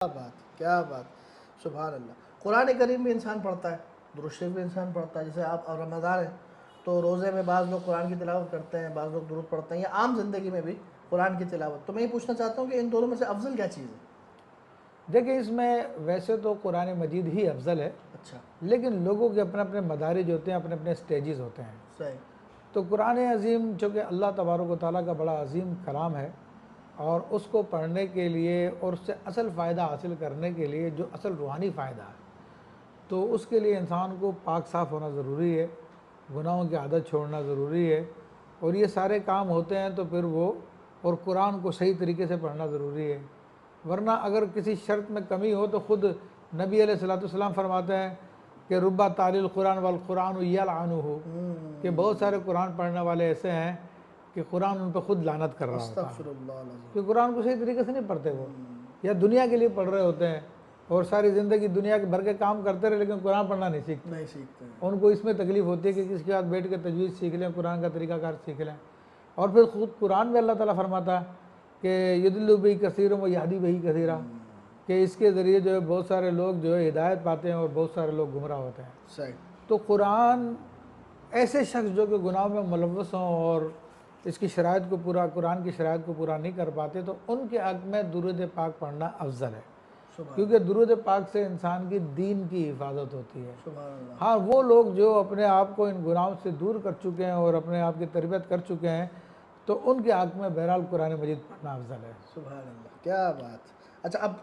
क्या बात। सुभान अल्लाह। कुरान करीम भी इंसान पढ़ता है, दुरूद शरीफ भी इंसान पढ़ता है। जैसे आप अब रमज़ान है तो रोज़े में बाज़ लोग कुरान की तिलावत करते हैं, बाज़ लोग दुरूद पढ़ते हैं, या आम ज़िंदगी में भी कुरान की तिलावत। तो मैं ये पूछना चाहता हूँ कि इन दोनों में से अफ़ज़ल क्या चीज़ है? देखिए, इसमें वैसे तो कुरान मजीद ही अफ़ज़ल है, अच्छा। लेकिन लोगों के अपने-अपने मदारिज होते हैं, अपने-अपने स्टेजेस होते हैं। सही। तो कुरान अज़ीम चूँकि अल्लाह तबारक व तआला का बड़ा अज़ीम कलाम है, और उसको पढ़ने के लिए और उससे असल फ़ायदा हासिल करने के लिए जो असल रूहानी फ़ायदा है, तो उसके लिए इंसान को पाक साफ़ होना ज़रूरी है, गुनाहों की आदत छोड़ना ज़रूरी है, और ये सारे काम होते हैं तो फिर वो और कुरान को सही तरीके से पढ़ना ज़रूरी है। वरना अगर किसी शर्त में कमी हो तो ख़ुद नबी अलैहिस्सलाम फरमाते हैं कि रुब्बा तालिल कुरान वल कुरान यलअनुहु, कि बहुत सारे कुरान पढ़ने वाले ऐसे हैं कि कुरान उन पर ख़ुद लानत कर रहा होता है, अस्तग़फिरुल्लाह अज़ीम। कि कुरान को सही तरीके से नहीं पढ़ते वो, या दुनिया के लिए पढ़ रहे होते हैं और सारी ज़िंदगी दुनिया के भर के काम करते रहे लेकिन कुरान पढ़ना नहीं सीखते। नहीं सीखते हैं। उनको इसमें तकलीफ़ होती है कि किसके साथ बैठ के तजवीज़ सीख लें, कुरान का तरीक़ाकार सीख लें। और फिर ख़ुद कुरान में अल्लाह ताला फरमाता है कि युदिल्लु बिही कसीरन व यहदी बिही कसीरा, कि इसके ज़रिए जो है बहुत सारे लोग जो है हिदायत पाते हैं और बहुत सारे लोग गुमराह होते हैं। सही। तो कुरान ऐसे शख्स जो कि गुनाह में मुलव्वस हों और इसकी शराइत को पूरा, कुरान की शराइत को पूरा नहीं कर पाते, तो उनके हक़ में दुरूद पाक पढ़ना अफ़ज़ल है, क्योंकि दुरूद पाक से इंसान की दीन की हिफाजत होती है। सुभान अल्लाह। हाँ, वो लोग जो अपने आप को इन गुनाहों से दूर कर चुके हैं और अपने आप की तरबियत कर चुके हैं, तो उनके हक़ में बहरहाल कुरान मजीद पढ़ना अफ़ज़ल है। सुभान अल्लाह, क्या बात। अच्छा, अब